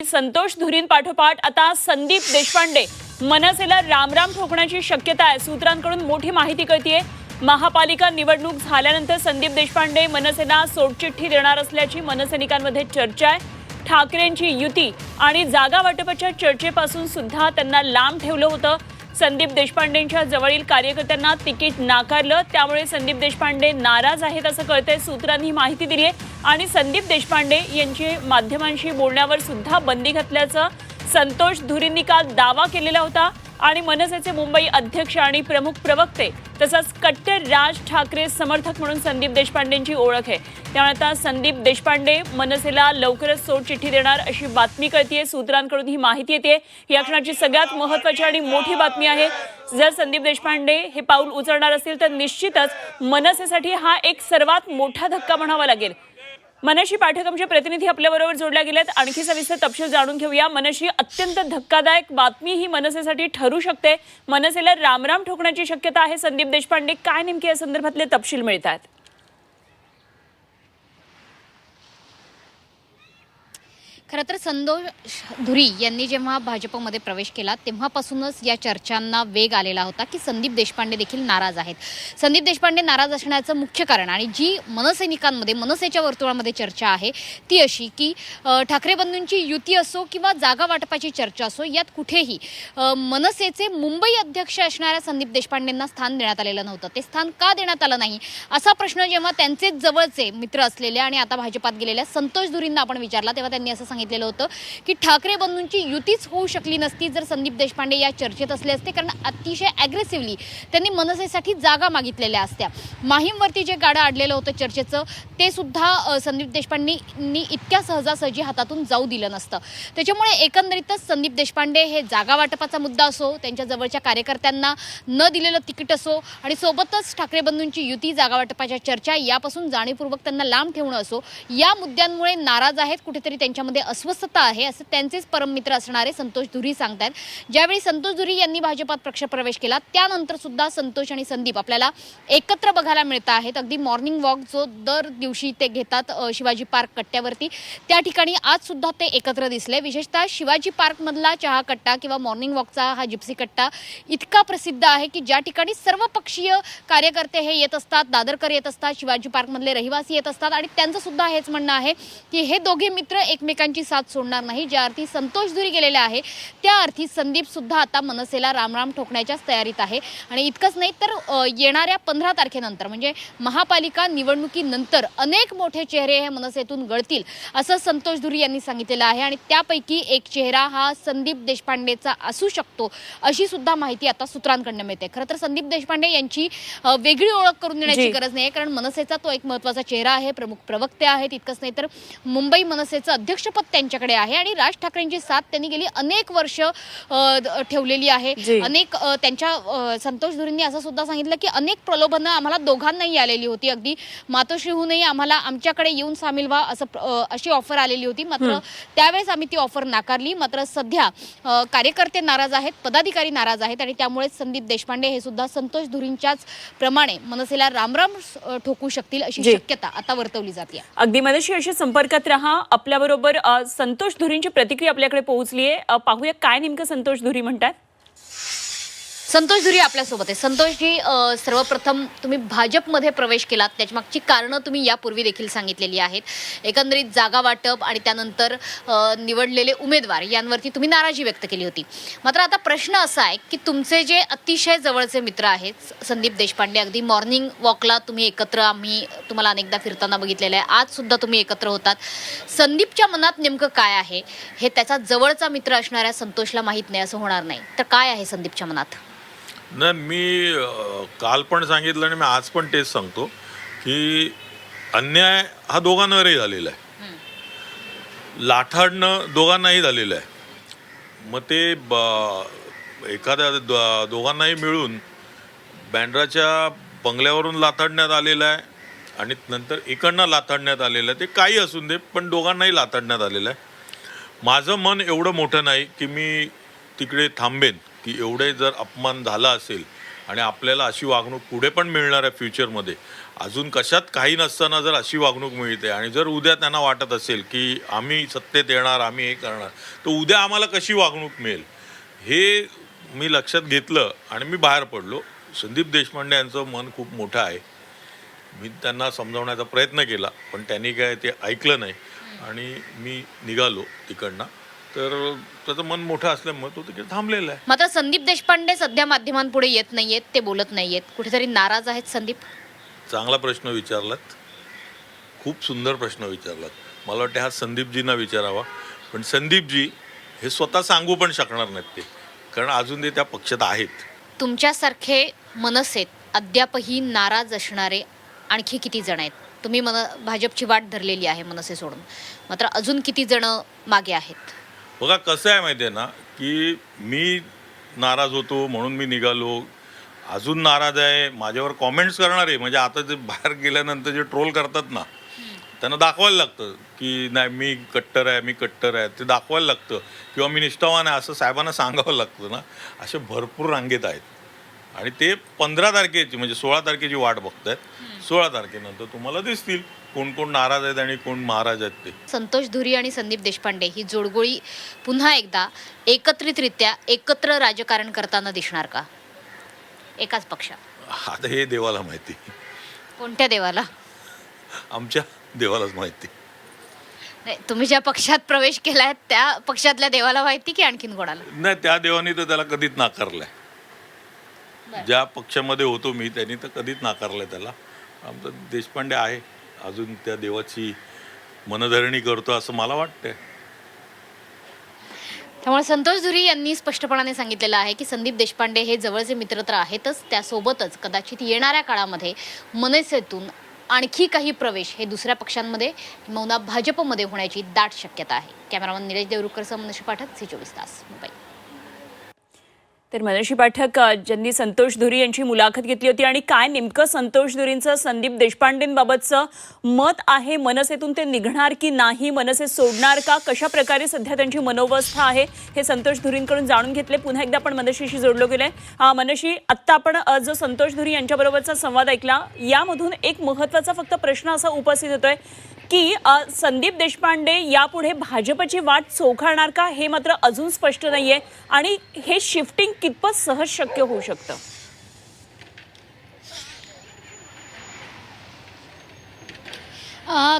संतोष धुरीन पाठोपाठ आता संदीप देशपांडे मनसेला रामराम ठोकण्याची शक्यता आहे। सूत्रांकडून मोठी माहिती कळतीये। महापालिका निवडणूक झाल्यानंतर संदीप देशपांडे मनसेला सोडचिठ्ठी देणार असल्याची मनसैनिकांमध्ये चर्चा आहे। ठाकरेंची युती आणि जागा वाटपाच्या चर्चेपासून सुद्धा त्यांना लांब ठेवलं होतं। संदीप देशपांडेंच्या जवळील कार्यकर्त्यांना तिकीट नाकारलं, त्यामुळे संदीप देशपांडे नाराज आहेत असं कळतंय। सूत्रांनी माहिती दिली आहे आणि संदीप देशपांडे यांची माध्यमांशी बोलण्यावर सुद्धा बंदी घातल्याचं संतोष धुरींनी काल दावा केलेला होता। आणि मनसेचे मुंबई अध्यक्ष आणि प्रमुख प्रवक्ते तसंच कट्टर राज ठाकरे समर्थक म्हणून संदीप देशपांडेंची ओळख आहे। त्यामुळे आता संदीप देशपांडे मनसेला लवकरच सोडचिठ्ठी देणार अशी बातमी कळतीये। सूत्रांकडून ही माहिती येते। या क्षणाची सगळ्यात महत्त्वाची आणि मोठी बातमी आहे, जर संदीप देशपांडे हे पाऊल उचलणार असतील तर निश्चितच मनसेसाठी हा एक सर्वात मोठा धक्का म्हणावा लागेल। मनशी पाठक आमचे प्रतिनिधी आपल्याबरोबर जोडल्या गेलेत। आणखी सविस्तर तपशील जाणून घेऊया। मनशी अत्यंत धक्कादायक बातमी ही मनसेसाठी ठरू शकते। मनसेला रामराम ठोकण्याची शक्यता आहे। संदीप देशपांडे काय नेमके या संदर्भातले तपशील मिळतात? खरं तर संतोष धुरी यांनी जेव्हा भाजपमध्ये प्रवेश केला तेव्हापासूनच या चर्चांना वेग आलेला होता की संदीप देशपांडे देखील नाराज आहेत। संदीप देशपांडे नाराज असण्याचं मुख्य कारण आणि जी मनसैनिकांमध्ये मनसेच्या वर्तुळामध्ये चर्चा आहे ती अशी की ठाकरे बंधूंची युती असो किंवा जागा वाटपाची चर्चा असो, यात कुठेही मनसेचे मुंबई अध्यक्ष असणाऱ्या संदीप देशपांडेंना स्थान देण्यात आलेलं नव्हतं। ते स्थान का देण्यात आलं नाही असा प्रश्न जेव्हा त्यांचे जवळचे मित्र असलेले आणि आता भाजपात गेलेल्या संतोष धुरींना आपण विचारला तेव्हा त्यांनी असं सांगितलेलं होतं की ठाकरे बंधूंची युतीच होऊ शकली नसती जर संदीप देशपांडे या चर्चेत असले असते, कारण अतिशय ॲग्रेसिव्हली त्यांनी मनसेसाठी जागा मागितलेल्या असत्या। माहीमवरती जे गाडं अडलेलं होतं चर्चेचं ते सुद्धा संदीप देशपांडेंनी इतक्या सहजासहजी हातातून जाऊ दिलं नसतं। त्याच्यामुळे एकंदरीतच संदीप देशपांडे हे जागा वाटपाचा मुद्दा असो, त्यांच्या जवळच्या कार्यकर्त्यांना न दिलेलं तिकीट असो आणि सोबतच ठाकरे बंधूंची युती जागा वाटपाच्या चर्चा यापासून जाणीवपूर्वक त्यांना लांब ठेवणं असो, या मुद्द्यांमुळे नाराज आहेत। कुठेतरी त्यांच्यामध्ये अस्वस्थता आहे असं त्यांचेच परममित्र असणारे संतोष धुरी सांगतात। ज्यावेळी संतोष धुरी यांनी भाजपात पक्षप्रवेश केला त्यानंतर सुद्धा संतोष आणि संदीप आपल्याला एकत्र बघायला मिळत आहेत। अगदी मॉर्निंग वॉक जो दर दिवशी ते घेतात शिवाजी पार्क कट्ट्यावरती, त्या ठिकाणी आज सुद्धा ते एकत्र दिसले। विशेषतः शिवाजी पार्कमधला चहा कट्टा किंवा मॉर्निंग वॉकचा हा जिप्सी कट्टा इतका प्रसिद्ध आहे की ज्या ठिकाणी सर्व पक्षीय कार्यकर्ते हे येत असतात, दादरकर येत असतात, शिवाजी पार्कमधले रहिवासी येत असतात आणि त्यांचं सुद्धा हेच म्हणणं आहे की हे दोघे मित्र एकमेकांची साथ सोडणार नाही। ज्या अर्थी संतोष धुरी गेलेले आहे त्या अर्थी संदीप सुद्धा आता मनसेला रामराम ठोकण्याच्याच तयारीत आहे। आणि इतकंच नाही तर येणाऱ्या 15 तारखेनंतर म्हणजे महापालिका निवडणुकीनंतर अनेक मोठे चेहरे हे मनसेतून गळतील असं संतोष धुरी यांनी सांगितलेलं आहे आणि त्यापैकी एक चेहरा हा संदीप देशपांडेचा असू शकतो अशी सुद्धा माहिती आता सूत्रांकडून मिळते। खरं तर संदीप देशपांडे यांची वेगळी ओळख करून देण्याची गरज नाही, कारण मनसेचा तो एक महत्त्वाचा चेहरा आहे, प्रमुख प्रवक्ते आहेत। इतकंच नाही तर मुंबई मनसेचं अध्यक्षपद त्यांच्याकडे आहे आणि राज ठाकरेंची साथ त्यांनी गेली अनेक वर्ष ठेवलेली आहे। अनेक त्यांच्या संतोष धुरींनी असं सुद्धा सांगितलं की अनेक प्रलोभनं आम्हाला दोघांनाही आलेली होती, अगदी मातोश्रीहूनही आम्हाला आमच्याकडे येऊन सामील व्हा अशी ऑफर आलेली होती, मात्र त्यावेळेस आम्ही ती ऑफर नाकारली। मात्र सध्या कार्यकर्ते नाराज आहेत, पदाधिकारी नाराज आहेत आणि त्यामुळे संदीप देशपांडे हे सुद्धा संतोष धुरींच्याच प्रमाणे मनसेला रामराम ठोकू शकतील अशी शक्यता आता वर्तवली जाते। अगदी मनशी अशी संपर्कात रहा। आपल्याबरोबर संतोष धुरींची प्रतिक्रिया आपल्याकडे पोहोचली आहे, पाहूया काय नेमकं संतोष धुरी म्हणतात। संतोष धुरी आपल्यासोबत आहे। संतोषजी, सर्वप्रथम तुम्ही भाजपमध्ये प्रवेश केलात त्याची मागची कारणं तुम्ही यापूर्वी देखील सांगितलेली आहेत। एकंदरीत जागा वाटप आणि त्यानंतर निवडलेले उमेदवार यांवरती तुम्ही नाराजी व्यक्त केली होती। मात्र आता प्रश्न असा आहे की तुमचे जे अतिशय जवळचे मित्र आहेत संदीप देशपांडे, अगदी मॉर्निंग वॉकला तुम्ही एकत्र, आम्ही तुम्हाला अनेकदा फिरताना बघितलेलं आहे, आज सुद्धा तुम्ही एकत्र होतात। संदीपच्या मनात नेमकं काय आहे हे त्याचा जवळचा मित्र असणाऱ्या संतोषला माहीत नाही असं होणार नाही, तर काय आहे संदीपच्या मनात? नाही, मी काल पण सांगितलं आणि मी आज पण तेच सांगतो की अन्याय हा दोघांवरही झालेला आहे, लाठाडणं दोघांनाही झालेलं आहे। मग ते एखाद्या दोघांनाही मिळून बँड्राच्या बंगल्यावरून लाथाडण्यात आलेलं आहे आणि नंतर इकडनं लाथाडण्यात आलेलं आहे। ते काही असून दे, पण दोघांनाही लाथाडण्यात आलेलं आहे। माझं मन एवढं मोठं नाही की मी तिकडे थांबेन की एवढे जर अपमान झाला असेल आणि आपल्याला अशी वागणूक पुढे पण मिळणार आहे फ्युचरमध्ये. अजून कशात काही नसताना जर अशी वागणूक मिळते आणि जर उद्या त्यांना वाटत असेल की आम्ही सत्तेत येणार, आम्ही हे करणार, तर उद्या आम्हाला कशी वागणूक मिळेल हे मी लक्षात घेतलं आणि मी बाहेर पडलो. संदीप देशपांडे यांचं मन खूप मोठं आहे. मी त्यांना समजावण्याचा प्रयत्न केला पण त्यांनी काय ते ऐकलं नाही आणि मी निघालो तिकडनं. तर त्याचं मन मोठं असल्यामुळे तो तिकडे थांबलेला आहे. मात्र संदीप देशपांडे सध्या माध्यमांपुढे येत नाहीयेत, ते बोलत नाहीयेत, कुठेतरी नाराज आहेत संदीप. चांगला प्रश्न विचारलात, खूप सुंदर प्रश्न विचारलात. मला वाटतं हा संदीपजींना विचारावा, पण संदीपजी हे स्वतः सांगू पण शकणार नाहीत ते, कारण अजून ते त्या पक्षात आहेत. तुमच्यासारखे मनसेत अद्यापही नाराज असणारे आणखी किती जण आहेत? तुम्ही भाजपची वाट धरलेली आहे मनसे सोडून, मात्र अजून किती जण मागे आहेत? बघा कसं आहे माहिती आहे ना, की मी नाराज होतो म्हणून मी निघालो, अजून नाराज आहे, माझ्यावर कॉमेंट्स करणारे म्हणजे आता जे बाहेर गेल्यानंतर जे ट्रोल करतात ना, त्यांना दाखवायला लागतं की नाही मी कट्टर आहे, मी कट्टर आहे, ते दाखवायला लागतं, किंवा मी निष्ठावान आहे असं साहेबांना सांगावं लागतं ना. असे भरपूर रांगेत आहेत आणि ते 15 तारखेची म्हणजे 16 तारखेची वाट बघतायत. 16 तारखेनंतर तुम्हाला दिसतील कोण कोण नाराज आहेत आणि कोण महाराज आहेत ते. संतोष धुरी आणि संदीप देशपांडे ही जोडगोळी पुन्हा एकदा एकत्रितरित्या एकत्र राजकारण करताना दिसणार का एकाच पक्षात? आता हे देवाला माहिती. कोणत्या देवाला? आमच्या देवालाच माहिती. नाही, तुम्ही ज्या पक्षात प्रवेश केलाय त्या पक्षातल्या देवाला माहिती की आणखीन कोणाला? नाही, त्या देवानी तर त्याला कधीच नाकारलंय. ज्या पक्षामध्ये होतो मी त्यांनी तर कधीच नाकारलंय त्याला. आमचा देशपांडे आहे अजून त्या देवाची मनधरणी करतो असं मला वाटतंय. त्यामुळे संतोष धुरी यांनी स्पष्टपणाने सांगितलेलं आहे की संदीप देशपांडे हे जवळचे मित्र तर आहेतच, त्यासोबतच कदाचित येणाऱ्या काळामध्ये मनसेतून आणखी काही प्रवेश हे दुसऱ्या पक्षांमध्ये किंवा भाजपमध्ये होण्याची दाट शक्यता आहे. कॅमेरामन निलेश देवरुखकरसह मनोज पाठक, झी24 तास, मुंबई. तर मनोज पाठक ज्यांनी संतोष धुरी यांची मुलाखत घेतली होती आणि काय नेमकं संतोष धुरींचं संदीप देशपांडेंबाबतचं मत आहे, मनसेतून ते निघणार की नाही, मनसे सोडणार का, कशा प्रकारे सध्या त्यांची मनोवस्था आहे, हे संतोष धुरींकडून जाणून घेतले. पुन्हा एकदा आपण मनशीशी जोडलो गेले. मनशी, आत्ता आपण जो संतोष धुरी यांच्याबरोबरचा संवाद ऐकला, यामधून एक महत्त्वाचा फक्त प्रश्न असा उपस्थित होतोय की संदीप देशपांडे यापुढे भाजपची वाट चोखाळणार का, हे मात्र अजून स्पष्ट नाहीये आणि हे शिफ्टिंग कितपत सहज शक्य होऊ शकतं?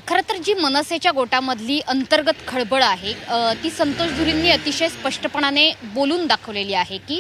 खरं तर जी मनसेच्या गोटामधली अंतर्गत खळबळ आहे ती संतोष धुरींनी अतिशय स्पष्टपणाने बोलून दाखवलेली आहे की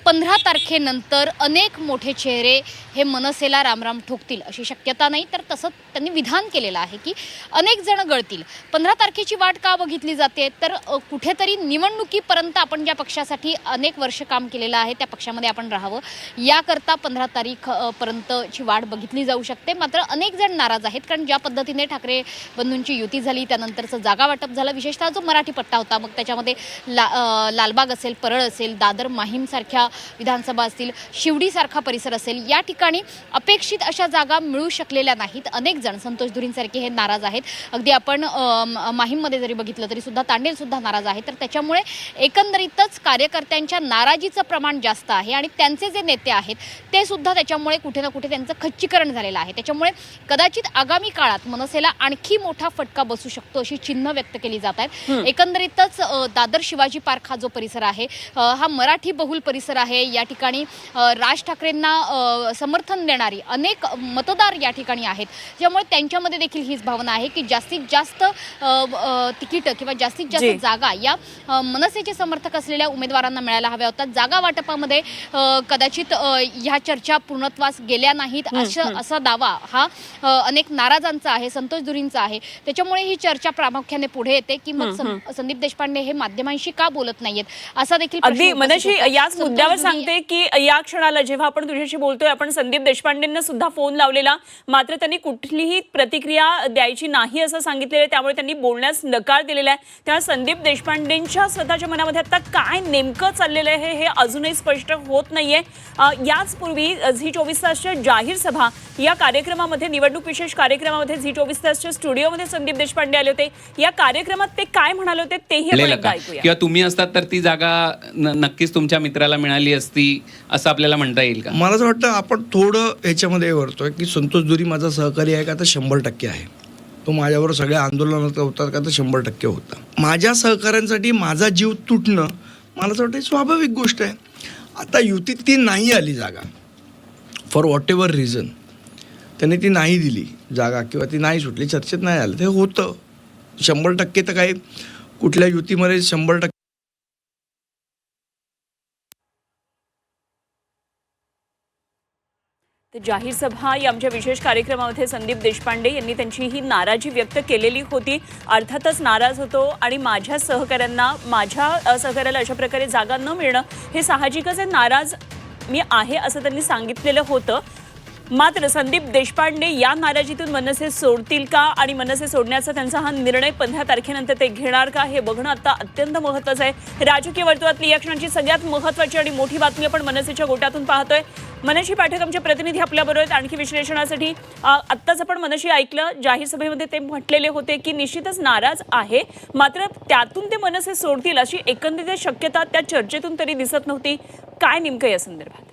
15 तारखेनंतर अनेक मोठे चेहरे हे मनसेला रामराम ठोकतील अशी शक्यता नाही, तर तसं त्यांनी विधान केलेलं आहे की अनेक जण गळतील. 15 तारखेची वाट का बघितली जाते, तर कुठेतरी निवडणुकीपर्यंत आपण ज्या पक्षासाठी अनेक वर्ष काम केलेलं आहे त्या पक्षामध्ये आपण राहावं याकरता 15 तारीखपर्यंतची वाट बघितली जाऊ शकते. मात्र अनेक जण नाराज आहेत, कारण ज्या पद्धतीने ठाकरे बंधूंची युती झाली त्यानंतरचं जागा वाटप झालं, विशेषतः जो मराठी पट्टा होता, मग त्याच्यामध्ये लालबाग असेल, परळ असेल, दादर माहीम सारख्या विधानसभा असतील, शिवडीसारखा परिसर असेल, या ठिकाणी अपेक्षित अशा जागा मिळू शकलेल्या नाहीत. अनेक जण संतोष धुरींसारखे हे नाराज आहेत. अगदी आपण माहीममध्ये जरी बघितलं तरी सुद्धा तांडेल सुद्धा नाराज आहे. तर त्याच्यामुळे एकंदरीतच कार्यकर्त्यांच्या नाराजीचं प्रमाण जास्त आहे आणि त्यांचे जे नेते आहेत ते सुद्धा त्याच्यामुळे कुठे ना कुठे त्यांचं खच्चीकरण झालेलं आहे. त्याच्यामुळे कदाचित आगामी काळात मनसेला आणखी मोठा फटका बसू शकतो अशी चिन्ह व्यक्त केली जात आहेत. एकंदरीतच दादर शिवाजी पार्क हा जो परिसर आहे हा मराठी बहुल परिसर आहे. या ठिकाणी राज ठाकरेंना समर्थन देणारी अनेक मतदार या ठिकाणी आहेत, त्यामुळे त्यांच्यामध्ये देखील हीच भावना आहे की जास्तीत जास्त तिकीट किंवा जास्तीत जास्त जागा या मनसेचे समर्थक असलेल्या उमेदवारांना मिळायला हव्या होतात. जागा वाटपामध्ये कदाचित ह्या चर्चा पूर्णत्वास गेल्या नाहीत असा दावा हा अनेक नाराजांचा आहे, संतोष धुरींचा आहे. त्याच्यामुळे ही चर्चा प्रामुख्याने पुढे येते की मग संदीप देशपांडे हे माध्यमांशी का बोलत नाहीयेत असा देखील अगदी मनशी याच मुद्द्यावर सांगते की या क्षणाला जेव्हा आपण तुझ्याशी बोलतोय आपण संदीप देशपांडेंना सुद्धा फोन लावलेला, मात्र त्यांनी कुठलीही प्रतिक्रिया द्यायची नाही असं सांगितलेलं, त्यामुळे त्यांनी बोलण्यास नकार दिलेला आहे. तेव्हा संदीप देशपांडेंच्या स्वतःच्या मनामध्ये आता काय नेमकं चाललेलं आहे हे अजूनही स्पष्ट होत नाहीये. याचपूर्वी झी24 तासच्या जाहीर सभा या कार्यक्रमामध्ये, निवडणूक विशेष कार्यक्रमामध्ये झी24 तासच्या स्टुडिओमध्ये संदीप देशपांडे आले होते. या कार्यक्रमात ते काय म्हणाले होते तेही आपण एकदा ऐकूया. किंवा तुम्ही असतात तर ती जागा नक्कीच तुमच्या मित्राला मिळाली मिळाली असती असं आपल्याला म्हणता येईल का? मला असं वाटतं आपण थोडं ह्याच्यामध्ये वरतोय की संतोष दुरी माझा सहकारी आहे का, तर 100% आहे. तो माझ्याबरोबर सगळ्या आंदोलनात होता का, तर 100% होता. माझ्या सहकाऱ्यांसाठी माझा जीव तुटणं मला असं वाटतं स्वाभाविक गोष्ट आहे. आता युतीत ती नाही आली जागा, फॉर व्हॉट एव्हर रिझन त्यांनी ती नाही दिली जागा किंवा ती नाही सुटली, चर्चेत नाही आलं, ते होतं. 100% तर काही कुठल्या युतीमध्ये 100% तर जाहीर सभा या आमच्या विशेष कार्यक्रमामध्ये संदीप देशपांडे यांनी त्यांची ही नाराजी व्यक्त केलेली होती. अर्थातच नाराज होतो आणि माझ्या सहकाऱ्याला अशा प्रकारे जागा न मिळणं हे साहजिकच आहे. नाराज मी आहे असं त्यांनी सांगितलेलं होतं. मात्र संदीप देशपांडे या नाराजीतून मनसे सोडतील का आणि मनसे सोडण्याचा त्यांचा हा निर्णय 15 तारखेनंतर ते घेणार का हे बघणं आता अत्यंत महत्त्वाचं आहे. राजकीय वर्तुळातली या क्षणाची सगळ्यात महत्त्वाची आणि मोठी बातमी आपण मनसेच्या गोटातून पाहतोय. मनशी पाठक आमचे प्रतिनिधी आपल्याबरोबर आहेत आणखी विश्लेषणासाठी. आत्ताच आपण मनशी ऐकलं, जाहीर सभेमध्ये ते म्हटलेले होते की निश्चितच नाराज आहे, मात्र त्यातून ते मनसे सोडतील अशी एकंदरीत शक्यता त्या चर्चेतून तरी दिसत नव्हती. काय नेमकं या संदर्भात?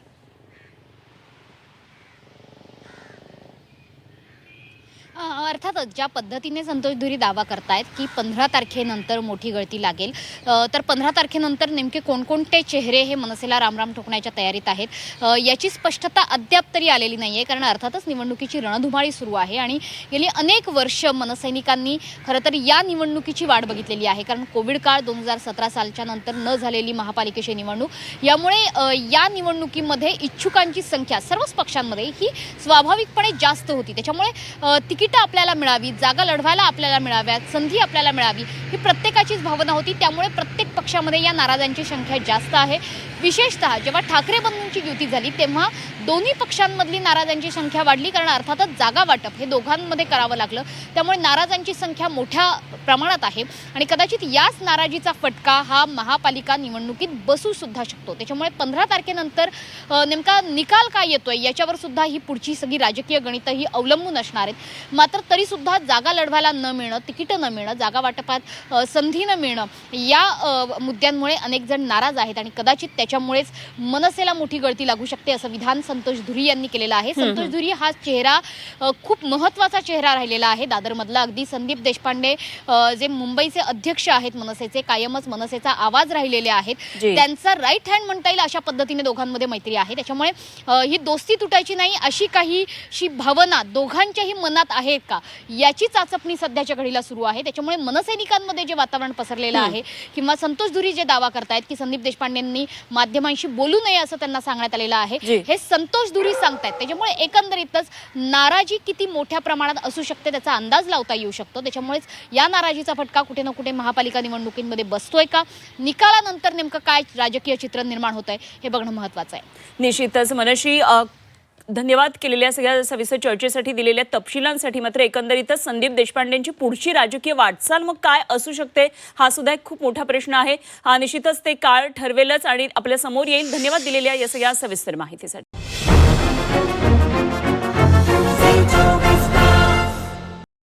अर्थातच ज्या पद्धतीने संतोष धुरी दावा करतायत की 15 तारखेनंतर मोठी गळती लागेल, तर 15 तारखेनंतर नेमके कोणकोणते चेहरे हे मनसेला रामराम ठोकण्याच्या तयारीत आहेत याची स्पष्टता अद्याप तरी आलेली नाही आहे. कारण अर्थातच निवडणुकीची रणधुमाळी सुरू आहे आणि गेली अनेक वर्ष मनसैनिकांनी खरं तर या निवडणुकीची वाट बघितलेली आहे. कारण कोविड काळ 2017 सालच्या नंतर न झालेली महापालिकेची निवडणूक, यामुळे या निवडणुकीमध्ये इच्छुकांची संख्या सर्वच पक्षांमध्ये ही स्वाभाविकपणे जास्त होती. त्याच्यामुळे तिकीट आपल्याला मिळावी, जागा लढवायला आपल्याला मिळाव्यात, संधी आपल्याला मिळावी ही प्रत्येकाचीच भावना होती. त्यामुळे प्रत्येक पक्षामध्ये या नाराजांची संख्या जास्त आहे. विशेषतः जेव्हा ठाकरे बंधूंची युती झाली तेव्हा दोन्ही पक्षांमधली नाराजांची संख्या वाढली. कारण अर्थातच जागा वाटप हे दोघांमध्ये करावं लागलं, त्यामुळे नाराजांची संख्या मोठ्या प्रमाणात आहे आणि कदाचित याच नाराजीचा फटका हा महापालिका निवडणुकीत बसू सुद्धा शकतो. त्याच्यामुळे 15 तारखेनंतर नेमका निकाल काय येतोय याच्यावर सुद्धा ही पुढची सगळी राजकीय गणितं ही अवलंबून असणार आहेत. मात्र तरी सुद्धा जागा लढवायला न मिळणं, तिकीटं न मिळणं, जागा वाटपात संधी न मिळणं या मुद्द्यांमुळे अनेक जण नाराज आहेत आणि कदाचित त्याच्यामुळेच मनसेला मोठी गळती लागू शकते असं विधान संतोष धुरी यांनी केलेलं आहे. संतोष धुरी हा चेहरा खूप महत्त्वाचा चेहरा राहिलेला आहे दादरमधला. अगदी संदीप देशपांडे जे मुंबईचे अध्यक्ष आहेत मनसेचे, कायमच मनसेचा आवाज राहिलेले आहेत, त्यांचा राईट हँड म्हणता येईल अशा पद्धतीने दोघांमध्ये मैत्री आहे. त्याच्यामुळे ही दोस्ती तुटायची नाही अशी काहीशी भावना दोघांच्याही मनात आहेत का याची चाचपणी सध्याच्या घडीला सुरू आहे. त्याच्यामुळे मनसैनिकांमध्ये जे वातावरण पसरलेलं आहे किंवा संतोष धुरी जे दावा करतायत की संदीप देशपांडेंनी माध्यमांशी बोलू नये असं त्यांना सांगण्यात आलेलं आहे, हे संतोष धुरी सांगतायत. त्याच्यामुळे एकंदरीतच नाराजी किती मोठ्या प्रमाणात असू शकते त्याचा अंदाज लावता येऊ शकतो. त्याच्यामुळेच या नाराजीचा फटका कुठे ना कुठे महापालिका निवडणुकीमध्ये बसतोय का, निकालानंतर नेमकं काय राजकीय चित्र निर्माण होत आहे हे बघणं महत्त्वाचं आहे. निश्चितच मनशी धन्यवाद केलेल्या सगळ्या सविस्तर चर्चेसाठी, दिलेल्या तपशिलांसाठी. मात्र एकंदरीतच संदीप देशपांडेंची पुढची राजकीय वाटचाल मग काय असू शकते हा सुद्धा एक खूप मोठा प्रश्न आहे. निश्चितच ते काळ ठरवेलच आणि आपल्या समोर येईल. धन्यवाद दिलेल्या या सगळ्या सविस्तर माहितीसाठी.